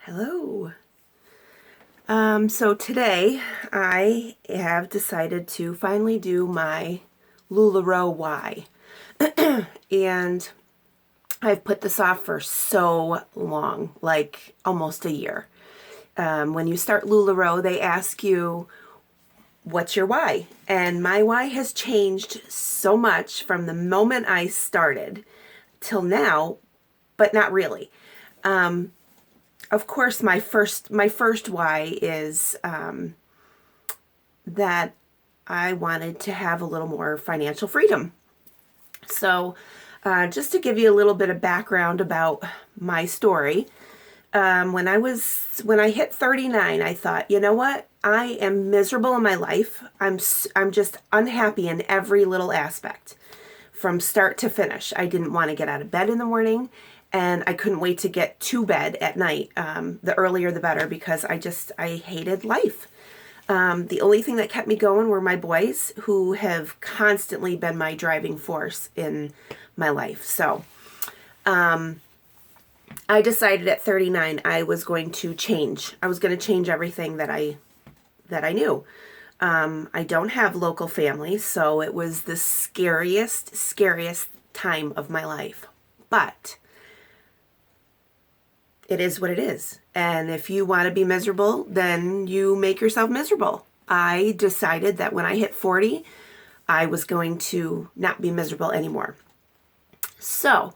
Hello. So today I have decided to finally do my LuLaRoe Y. And I've put this off for so long, like almost a year. When you start LuLaRoe, they ask you, what's your why? And my why has changed so much from the moment I started till now, but not really. Of course, my first why is that I wanted to have a little more financial freedom. So, just to give you a little bit of background about my story, when I hit 39, I thought, you know what? I am miserable in my life. I'm just unhappy in every little aspect, from start to finish. I didn't want to get out of bed in the morning, and I couldn't wait to get to bed at night. The earlier the better, because I hated life. The only thing that kept me going were my boys, who have constantly been my driving force in my life. So I decided at 39 I was going to change. I was going to change everything that I knew. I don't have local family, so it was the scariest time of my life. But it is what it is. And if you want to be miserable, then you make yourself miserable. I decided that when I hit 40, I was going to not be miserable anymore. So,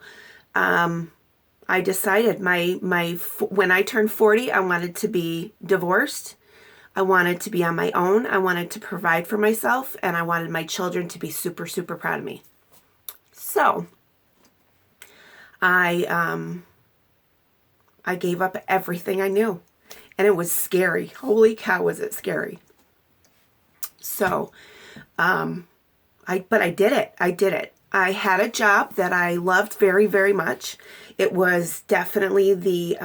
I decided when I turned 40, I wanted to be divorced. I wanted to be on my own. I wanted to provide for myself, and I wanted my children to be super, super proud of me. So, I gave up everything I knew, and it was scary. Holy cow, was it scary. So, but I did it. I did it. I had a job that I loved very, very much. It was definitely the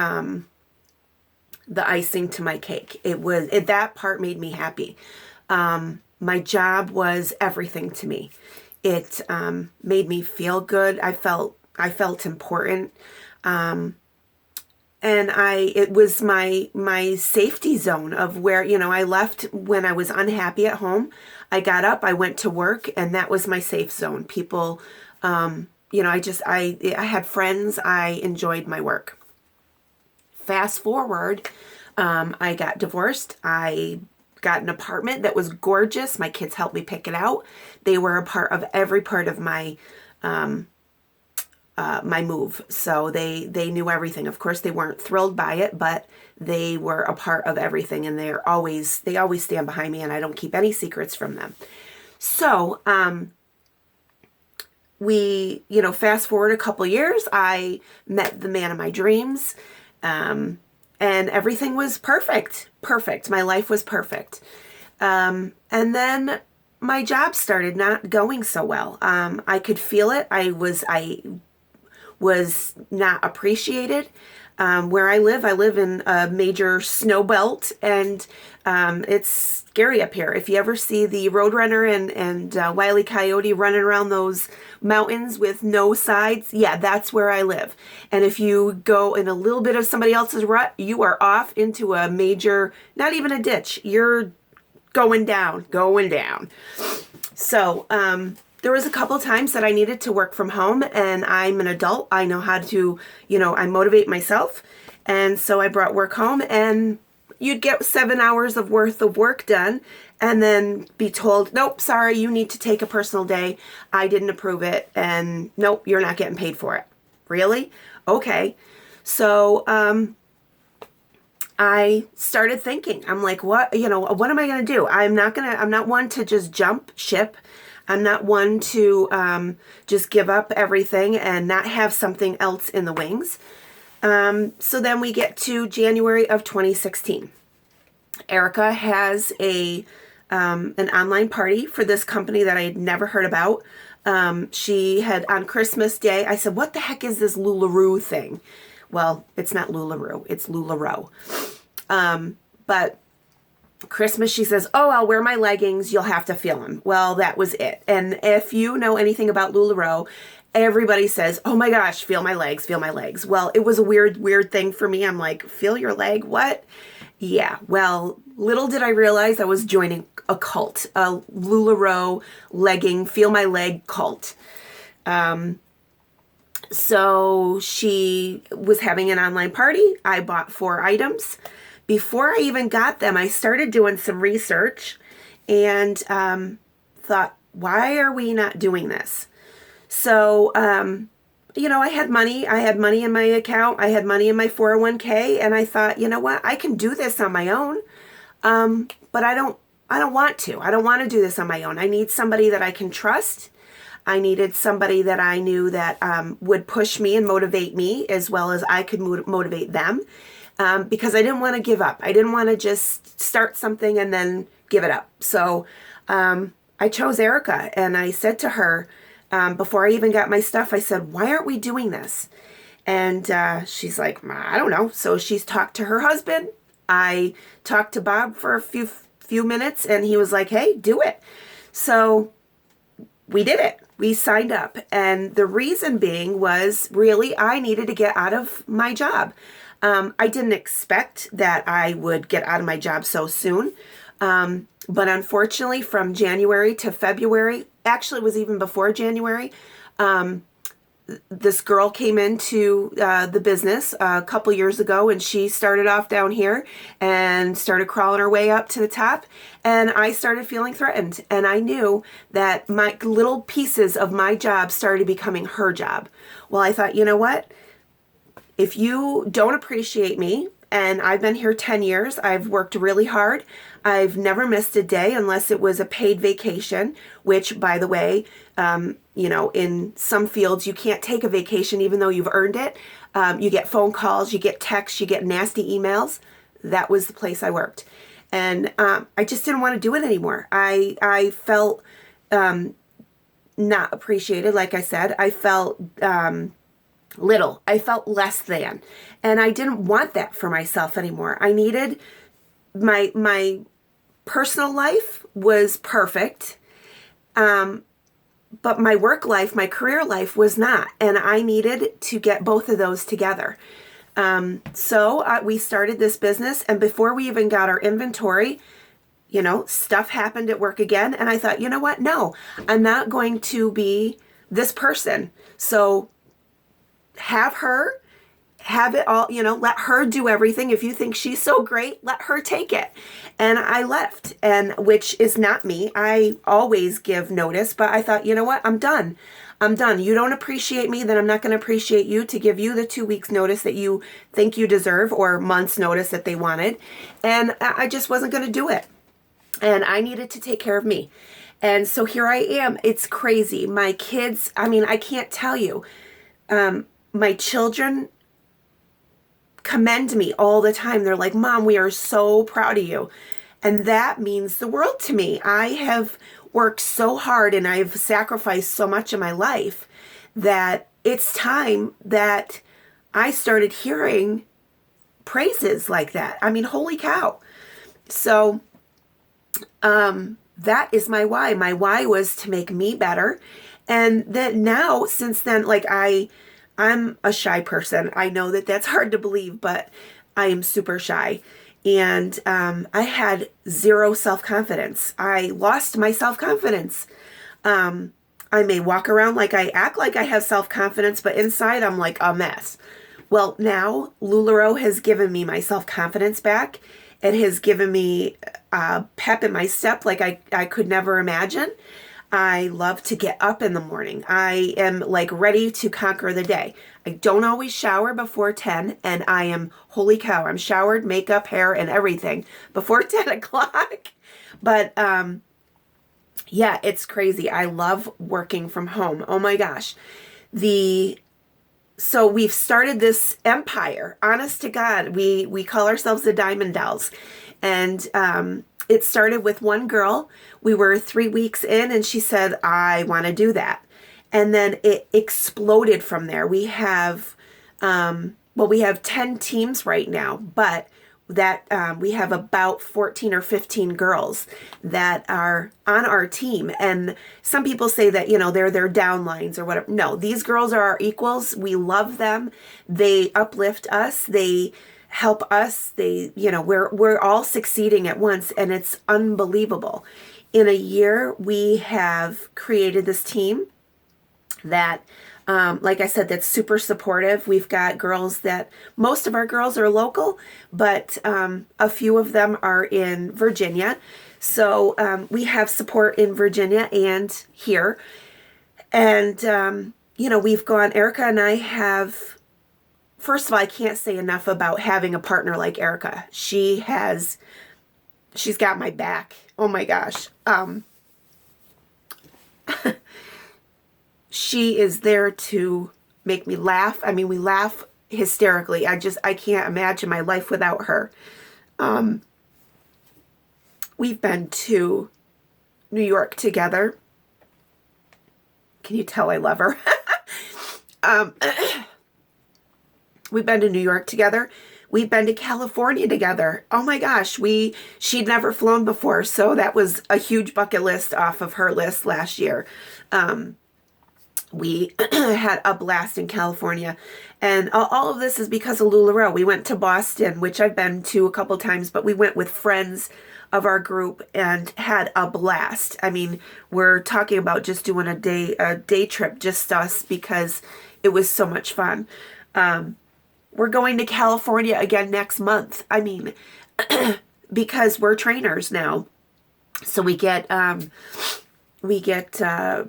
icing to my cake. That part made me happy. My job was everything to me. It made me feel good. I felt important. And it was my safety zone of where, I left when I was unhappy at home. I got up, I went to work, and that was my safe zone. People, I had friends, I enjoyed my work. Fast forward, I got divorced. I got an apartment that was gorgeous. My kids helped me pick it out. They were a part of every part of my move. So they knew everything. Of course, they weren't thrilled by it, but they were a part of everything, and they always stand behind me, and I don't keep any secrets from them. So, fast forward a couple years, I met the man of my dreams, and everything was perfect. Perfect. My life was perfect. And then my job started not going so well. I could feel it. I was not appreciated. Where I live in a major snow belt, and it's scary up here. If you ever see the Roadrunner and Wile E. Coyote running around those mountains with no sides, yeah, that's where I live. And if you go in a little bit of somebody else's rut, you are off into a major, not even a ditch. You're going down. So, there was a couple times that I needed to work from home, and I'm an adult. I know how to, I motivate myself. And so I brought work home, and you'd get 7 hours of worth of work done and then be told, nope, sorry, you need to take a personal day. I didn't approve it, and nope, you're not getting paid for it. Really? Okay. So, I started thinking, I'm like, what am I going to do? I'm not one to just jump ship. I'm not one to just give up everything and not have something else in the wings. So then we get to January of 2016. Erica has an online party for this company that I had never heard about. She had, on Christmas Day, I said, what the heck is this LuLaRoe thing? Well, it's not LuLaRoe, it's LuLaRoe. But Christmas, she says, oh, I'll wear my leggings. You'll have to feel them. Well, that was it. And if you know anything about LuLaRoe, everybody says, oh my gosh, feel my legs, feel my legs. Well, it was a weird thing for me. I'm like, feel your leg? What? Yeah, well, little did I realize I was joining a cult, a LuLaRoe legging, feel my leg cult. So she was having an online party. I bought 4 items. Before I even got them, I started doing some research and thought, why are we not doing this? So, I had money. I had money in my account. I had money in my 401k, and I thought, you know what? I can do this on my own. But I don't want to. I don't want to do this on my own. I need somebody that I can trust. I needed somebody that I knew that would push me and motivate me as well as I could motivate them, because I didn't want to give up. I didn't want to just start something and then give it up. So I chose Erica, and I said to her, before I even got my stuff, I said, why aren't we doing this? And she's like, I don't know. So she's talked to her husband. I talked to Bob for a few minutes, and he was like, hey, do it. So we did it. We signed up. And the reason being was really I needed to get out of my job. I didn't expect that I would get out of my job so soon. But unfortunately, from January to February, actually it was even before January, this girl came into the business a couple years ago, and she started off down here and started crawling her way up to the top. And I started feeling threatened. And I knew that my little pieces of my job started becoming her job. Well, I thought, you know what? If you don't appreciate me, and I've been here 10 years, I've worked really hard. I've never missed a day unless it was a paid vacation, which, by the way, in some fields, you can't take a vacation even though you've earned it. You get phone calls, you get texts, you get nasty emails. That was the place I worked. And I just didn't want to do it anymore. I felt not appreciated, like I said. I felt little. I felt less than. And I didn't want that for myself anymore. I needed my personal life was perfect. But my work life, my career life was not. And I needed to get both of those together. So we started this business, and before we even got our inventory, stuff happened at work again. And I thought, you know what? No, I'm not going to be this person. So have it all, let her do everything. If you think she's so great, let her take it. And I left, which is not me. I always give notice, but I thought, you know what? I'm done. You don't appreciate me, then I'm not going to appreciate you to give you the 2 weeks notice that you think you deserve, or months notice that they wanted. And I just wasn't going to do it. And I needed to take care of me. And so here I am. It's crazy. My kids, I can't tell you. My children commend me all the time. They're like, Mom, we are so proud of you. And that means the world to me. I have worked so hard and I've sacrificed so much in my life that it's time that I started hearing praises like that. Holy cow. So that is my why. My why was to make me better. And then now, since then, I'm a shy person. I know that that's hard to believe, but I am super shy. And I had zero self-confidence. I lost my self-confidence. I may walk around like I act like I have self-confidence, but inside I'm like a mess. Well, now LuLaRoe has given me my self-confidence back. It has given me pep in my step like I could never imagine. I love to get up in the morning. I am ready to conquer the day. I don't always shower before 10, and I am, holy cow, I'm showered, makeup, hair, and everything before 10 o'clock. But yeah, it's crazy. I love working from home. Oh my gosh. So we've started this empire, honest to God. We call ourselves the Diamond Dolls. And it started with one girl. We were 3 weeks in, and she said, I want to do that. And then it exploded from there. We have 10 teams right now, but that we have about 14 or 15 girls that are on our team. And some people say that, they're their downlines or whatever. No, these girls are our equals. We love them. They uplift us. They help us. We're all succeeding at once, and it's unbelievable. In a year, we have created this team that, like I said, that's super supportive. We've got girls most of our girls are local, but a few of them are in Virginia. So we have support in Virginia and here. And, Erica and I have, first of all, I can't say enough about having a partner like Erica. She's got my back. Oh my gosh. She is there to make me laugh. I mean, we laugh hysterically. I can't imagine my life without her. We've been to New York together. Can you tell I love her? We've been to New York together. We've been to California together. Oh my gosh, she'd never flown before, so that was a huge bucket list off of her list last year. We had a blast in California, and all of this is because of LuLaRoe. We went to Boston, which I've been to a couple times, but we went with friends of our group and had a blast. I mean, we're talking about just doing a day trip, just us, because it was so much fun. We're going to California again next month. I mean, because we're trainers now, so we get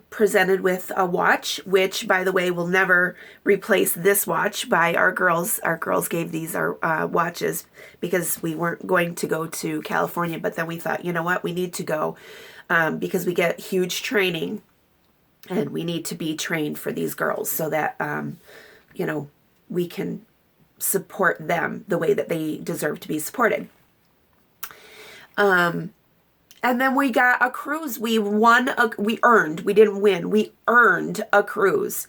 presented with a watch, which, by the way, will never replace this watch by our girls. Our girls gave these our watches because we weren't going to go to California, but then we thought, you know what, we need to go because we get huge training, and we need to be trained for these girls so that, we can support them the way that they deserve to be supported. And then we got a cruise. We didn't win. We earned a cruise.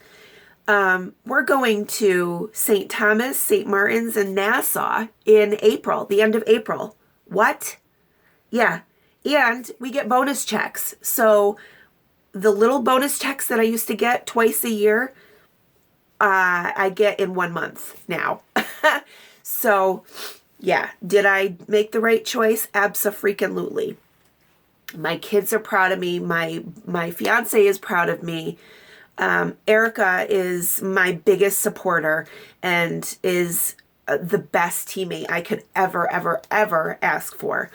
We're going to St. Thomas, St. Martin's, and Nassau in April, the end of April. What? Yeah. And we get bonus checks. So the little bonus checks that I used to get twice a year, I get in 1 month now. So, yeah. Did I make the right choice? Abso-freaking-lutely. My kids are proud of me. My fiance is proud of me. Erica is my biggest supporter and is the best teammate I could ever, ever, ever ask for.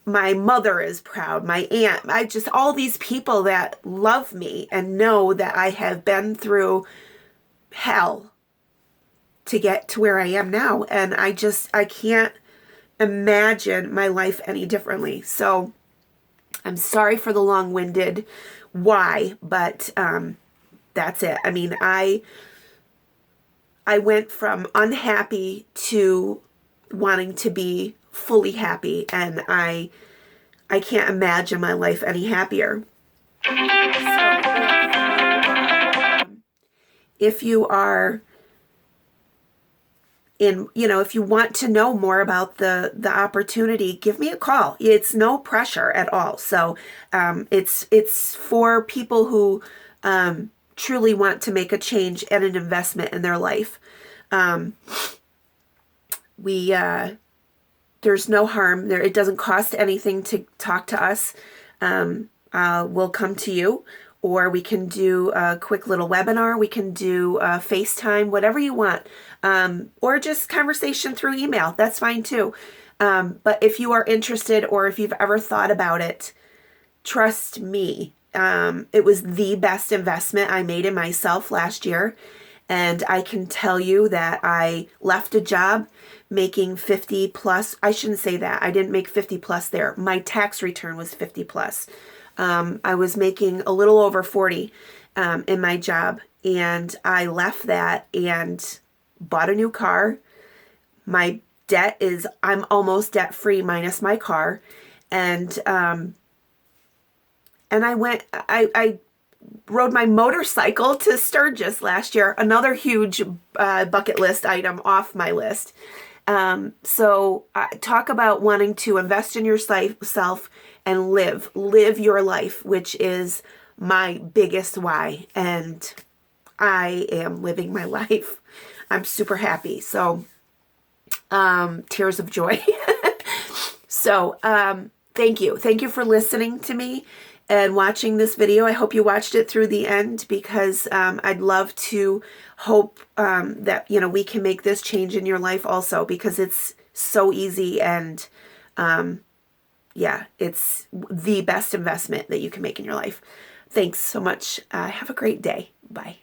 My mother is proud. My aunt, all these people that love me and know that I have been through hell to get to where I am now. And I can't imagine my life any differently. So I'm sorry for the long-winded why, but that's it. I mean, I went from unhappy to wanting to be fully happy, and I can't imagine my life any happier. So if you are if you want to know more about the opportunity, give me a call. It's no pressure at all. So it's for people who truly want to make a change and an investment in their life. There's no harm there. It doesn't cost anything to talk to us. We'll come to you, or we can do a quick little webinar. We can do FaceTime, whatever you want. Or just conversation through email. That's fine too. But if you are interested, or if you've ever thought about it, trust me. It was the best investment I made in myself last year. And I can tell you that I left a job making 50 plus. I shouldn't say that. I didn't make 50 plus there. My tax return was 50 plus. I was making a little over 40 in my job, and I left that and bought a new car. My debt is, I'm almost debt free minus my car. And I rode my motorcycle to Sturgis last year, another huge bucket list item off my list. So talk about wanting to invest in yourself and live your life, which is my biggest why. And I am living my life. I'm super happy. So, tears of joy. So, thank you. Thank you for listening to me and watching this video. I hope you watched it through the end because I'd love to hope that, you know, we can make this change in your life also, because it's so easy and yeah, it's the best investment that you can make in your life. Thanks so much. Have a great day. Bye.